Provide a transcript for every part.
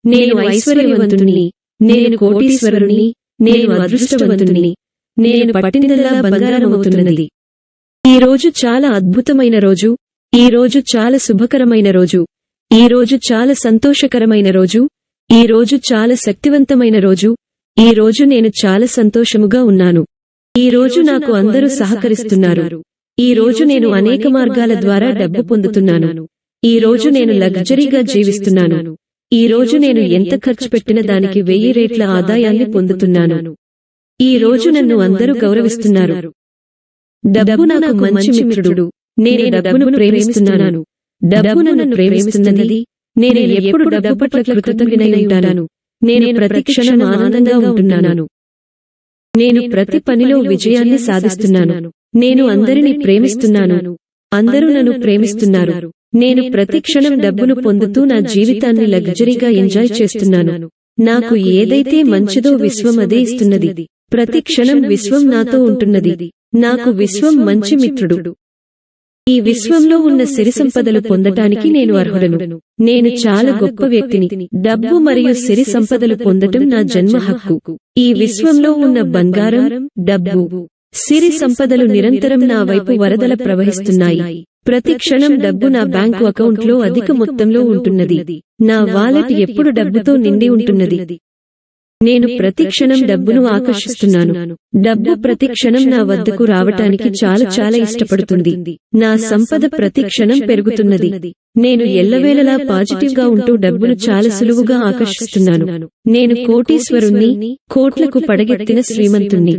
నేను ఐశ్వర్యవంతుణ్ణి, నేను కోటీశ్వరుణ్ణి, నేను అదృష్టవంతుణ్ణి, నేను పట్టిందల్లా బంగారమవుతున్నది. ఈ రోజు చాలా అద్భుతమైన రోజు, ఈ రోజు చాలా శుభకరమైన రోజు, ఈ రోజు చాలా సంతోషకరమైన రోజు, ఈ రోజు చాలా శక్తివంతమైన రోజు, ఈ రోజు నేను చాలా సంతోషముగా ఉన్నాను. ఈ రోజు నాకు అందరూ సహకరిస్తున్నారు. ఈ రోజు నేను అనేక మార్గాల ద్వారా డబ్బు పొందుతున్నాను. ఈ రోజు నేను లగ్జరీగా జీవిస్తున్నాను. ఈ రోజు నేను ఎంత ఖర్చు పెట్టిన దానికి 1000 రెట్ల ఆదాయాన్ని పొందుతున్నాను. ఈ రోజు నన్ను అందరూ గౌరవిస్తున్నారు. డబ్బు నాకు మంచి మిత్రుడు. నేను డబ్బును ప్రేమిస్తున్నాను. డబ్బు నన్ను ప్రేమిస్తున్నది. నేను ఎప్పుడు డబ్బు పట్ల కృతజ్ఞుడై ఉంటాను. నేను ప్రతి క్షణం ఆనందంగా ఉంటున్నాను. నేను ప్రతి పనిలో విజయాన్ని సాధిస్తున్నాను. నేను అందరినీ ప్రేమిస్తున్నాను. అందరూ నన్ను ప్రేమిస్తున్నారు. నేను ప్రతి క్షణం డబ్బును పొందుతూ నా జీవితాన్ని లగ్జరీగా ఎంజాయ్ చేస్తున్నాను. నాకు ఏదైతే మంచిదో విశ్వం అదే ఇస్తున్నది. ప్రతి క్షణం విశ్వం నాతో ఉంటున్నది. నాకు విశ్వం మంచి మిత్రుడు. ఈ విశ్వంలో ఉన్న సిరి సంపదలు పొందటానికి నేను అర్హుడను. నేను చాలా గొప్ప వ్యక్తిని. డబ్బు మరియు సిరి సంపదలు పొందటం నా జన్మ హక్కు. ఈ విశ్వంలో ఉన్న బంగారం, డబ్బు, సిరి సంపదలు నిరంతరం నా వైపు వరదల ప్రవహిస్తున్నాయి. ప్రతి క్షణం డబ్బు నా బ్యాంకు అకౌంట్లో అధిక మొత్తంలో ఉంటున్నది. నా వాలెట్ ఎప్పుడు డబ్బుతో నిండి ఉంటున్నది. నేను ప్రతి క్షణం డబ్బును ఆకర్షిస్తున్నాను. డబ్బు ప్రతి క్షణం నా వద్దకు రావటానికి చాలా ఇష్టపడుతుంది. నా సంపద ప్రతి క్షణం పెరుగుతున్నది. నేను ఎల్లవేళలా పాజిటివ్ గా ఉంటూ డబ్బును చాలా సులువుగా ఆకర్షిస్తున్నాను. నేను కోటీశ్వరుణ్ణి, కోట్లకు పడగెత్తిన శ్రీమంతుణ్ణి.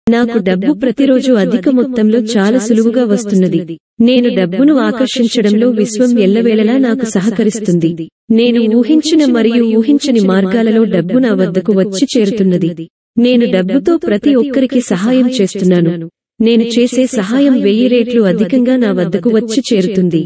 నాకు డబ్బు ప్రతిరోజు అధిక మొత్తంలో చాలా సులువుగా వస్తున్నది. నేను డబ్బును ఆకర్షించడంలో విశ్వం ఎల్లవేళలా నాకు సహకరిస్తుంది. నేను ఊహించిన మరియు ఊహించని మార్గాలలో డబ్బు నా వద్దకు వచ్చి చేరుతున్నది. నేను డబ్బుతో ప్రతి ఒక్కరికి సహాయం చేస్తున్నాను. నేను చేసే సహాయం 1000 రెట్లు అధికంగా నా వద్దకు వచ్చి చేరుతుంది.